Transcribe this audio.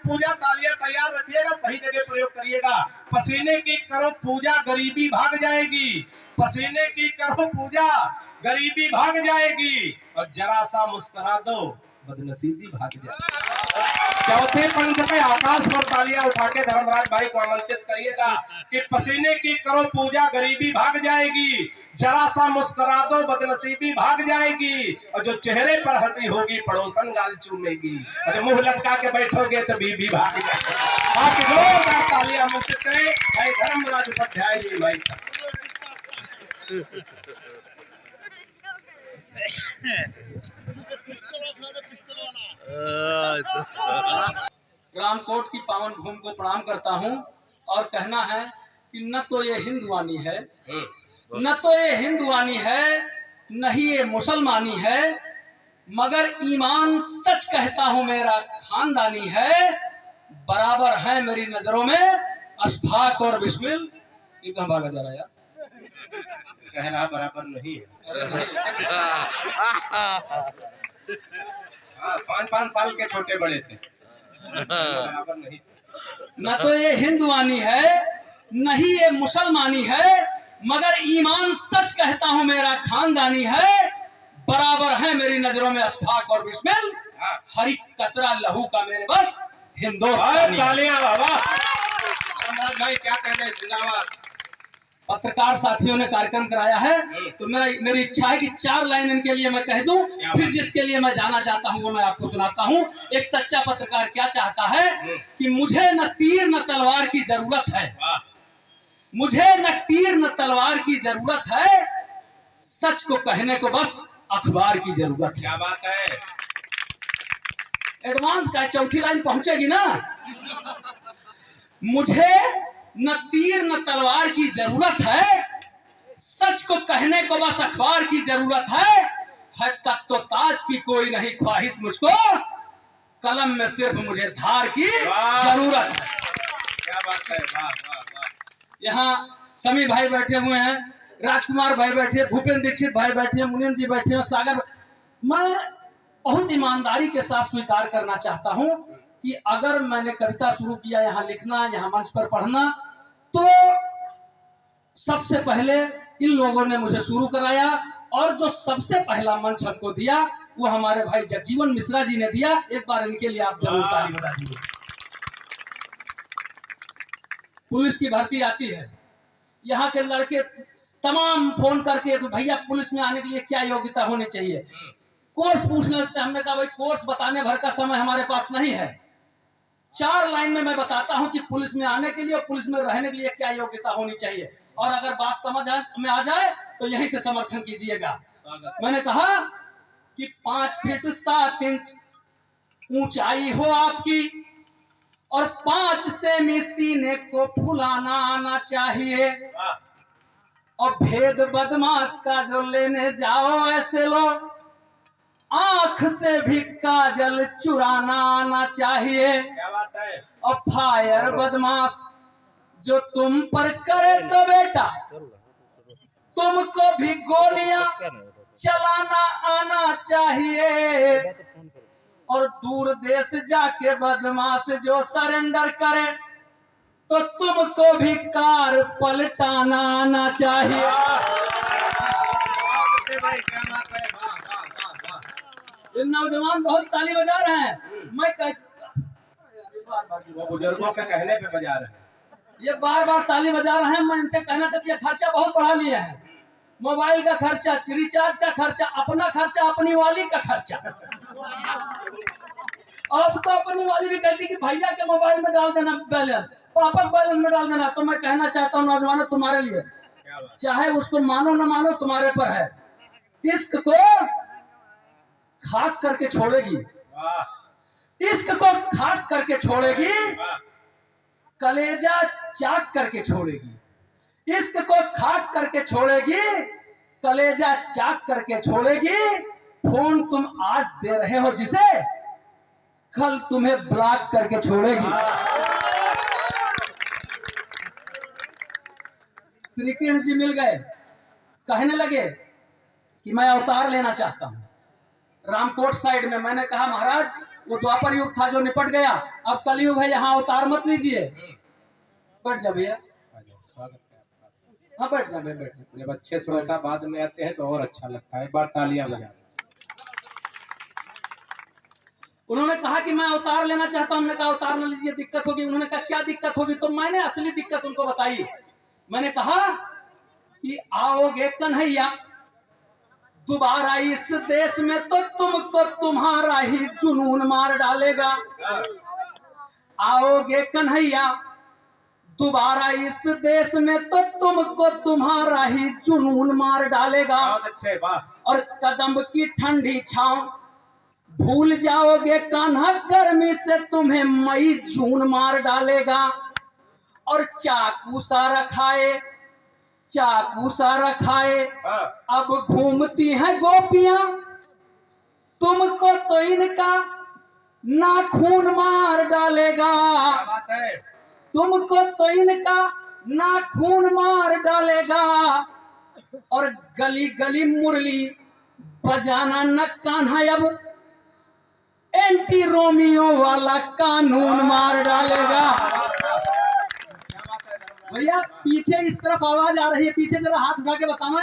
पूजा, तालियां तैयार रखिएगा, सही जगह प्रयोग करिएगा। पसीने की करो पूजा, गरीबी भाग जाएगी। पसीने की करो पूजा, गरीबी भाग जाएगी। और जरा सा मुस्कुरा दो, बदनसीबी भाग जाएगी। चौथे पंथ पे आकाश पर तालियां उठा के धर्मराज भाई को आमंत्रित करिएगा कि पसीने की करो पूजा, गरीबी भाग जाएगी। जरा सा मुस्कुरा दो, बदनसीबी भाग जाएगी। और जो चेहरे पर हंसी होगी, पड़ोसन गाल चूमेगी। और जो मुंह लटका के बैठोगे तो बीबी भाग जाएगी। आपकी जोरदार तालियां आमंत्रित करें भाई धर्मराज उपाध्याय जी भाई। रामकोट की पावन भूमि को प्रणाम करता हूं और कहना है कि न तो ये हिंदुआनी है, न तो ये हिंदुआनी है, न ही ये मुसलमानी है, मगर ईमान सच कहता हूं मेरा खानदानी है। बराबर है मेरी नजरों में अशफाक और बिस्मिल। ये कहां भागा जा रहा है यार? कह रहा बराबर नहीं है। 5 साल के छोटे बड़े थे, बराबर नहीं। न तो ये हिंदुआनी है, न ही ये मुसलमानी है, मगर ईमान सच कहता हूं मेरा खानदानी है। बराबर है मेरी नजरों में अशफाक और बिस्मिल। हर एक कतरा लहू का मेरे बस हिंदुस्तानी। तालियां बाबा। भाई क्या कहते हैं, जिंदाबाद। पत्रकार साथियों ने कार्यक्रम कराया है, तो मेरी इच्छा है कि 4 लाइन इनके लिए मैं कह दूं, फिर जिसके लिए मैं जाना चाहता हूं वो मैं आपको सुनाता हूं। एक सच्चा पत्रकार क्या चाहता है कि मुझे न तीर न तलवार की जरूरत है, मुझे न तीर न तलवार की जरूरत है, सच को कहने को बस अखबार की जरूरत है। क्या बात है। एडवांस का 4थी लाइन पहुंचेगी ना। मुझे न तीर न तलवार की जरूरत है, सच को कहने को बस अखबार की जरूरत है तक तो ताज की कोई नहीं ख्वाहिश मुझको, कलम में सिर्फ मुझे धार की जरूरत है। क्या बात है, वाह वाह वाह। यहाँ समीर भाई बैठे हुए हैं, राजकुमार भाई बैठे, भूपेंद्र दीक्षित भाई बैठे, मुनीम जी बैठे हैं, सागर। मैं बहुत ईमानदारी के साथ स्वीकार करना चाहता हूं कि अगर मैंने कविता शुरू किया, यहाँ लिखना, यहाँ मंच पर पढ़ना, तो सबसे पहले इन लोगों ने मुझे शुरू कराया। और जो सबसे पहला मंच हमको दिया वो हमारे भाई जगजीवन मिश्रा जी ने दिया। एक बार इनके लिए आप जरूर ताली बजा दीजिए। पुलिस की भर्ती आती है, यहाँ के लड़के तमाम फोन करके भैया पुलिस में आने के लिए क्या योग्यता होनी चाहिए, कोर्स पूछने लगते हैं। हमने कहा भाई कोर्स बताने भर का समय हमारे पास नहीं है, 4 लाइन में मैं बताता हूं कि पुलिस में आने के लिए और पुलिस में रहने के लिए क्या योग्यता होनी चाहिए, और अगर बात समझ में आ जाए तो यहीं से समर्थन कीजिएगा। मैंने कहा कि 5 फीट 7 इंच ऊंचाई हो आपकी और 5 सेमी सीने को फुलाना आना चाहिए, और भेद बदमाश का जो लेने जाओ ऐसे लोग, आंख से भी काजल चुराना आना चाहिए। क्या बात है। और फायर बदमाश जो तुम पर करे तो बेटा तुमको भी गोलियां चलाना आना चाहिए, और दूर देश जाके बदमाश जो सरेंडर करे तो तुमको भी कार पलटाना आना चाहिए। ये नौजवान बहुत ताली बजा रहे हैं, मैं वो बुजुर्गों के कहने पे बजा रहे हैं, ये बार बार ताली बजा रहे हैं। मैं इनसे कहना चाहती है खर्चा बहुत बढ़ा लिए हैं, मोबाइल का खर्चा, रिचार्ज का खर्चा, अपना खर्चा, अपनी वाली का खर्चा। अब तो अपनी वाली भी कहती कि भैया के मोबाइल में डाल देना बैलेंस, पापा बैलेंस में डाल देना। तो मैं कहना चाहता हूँ नौजवानों तुम्हारे लिए, चाहे उसको मानो न मानो तुम्हारे पर है, इश्क को खाक करके छोड़ेगी, इश्क को खाक करके छोड़ेगी, कलेजा चाक करके छोड़ेगी, इश्क को खाक करके छोड़ेगी, कलेजा चाक करके छोड़ेगी। फोन तुम आज दे रहे हो जिसे, कल तुम्हें ब्लॉक करके छोड़ेगी। श्री कृष्ण जी मिल गए, कहने लगे कि मैं अवतार लेना चाहता हूं। रामकोट साइड में मैंने कहा महाराज वो द्वापर युग था जो निपट गया, अब कलयुग है, यहाँ अवतार मत लीजिए। बैठ जा भैया, स्वागत है आपका। हाँ बैठ जा बैठ जा। जब अच्छे श्रोता बाद में आते हैं तो और अच्छा लगता है, एक बार तालियां बजा। उन्होंने कहा कि मैं अवतार लेना चाहता हूं। हमने कहा अवतार न लीजिए, दिक्कत होगी। उन्होंने कहा क्या दिक्कत होगी? तो मैंने असली दिक्कत उनको बताई। मैंने कहा कि आओगे कन्हैया दोबारा इस देश में तो तुमको तुम्हारा ही जुनून मार डालेगा। आओगे कन्हैया दोबारा इस देश में तो तुमको तुम्हारा ही जुनून मार डालेगा। बहुत अच्छे, वाह। और कदम की ठंडी छांव भूल जाओगे कान्हा, गर्मी से तुम्हें मई जून मार डालेगा। और चाकू सा रखाए अब घूमती हैं गोपियां, तुमको तो इनका नाखून मार डालेगा। क्या बात है। तुमको तो इनका नाखून मार डालेगा। और गली गली मुरली बजाना न कान्हा, अब एंटी रोमियो वाला कानून मार डालेगा। भैया पीछे इस तरफ आवाज आ रही है, पीछे जरा हाथ उठा के बताओ।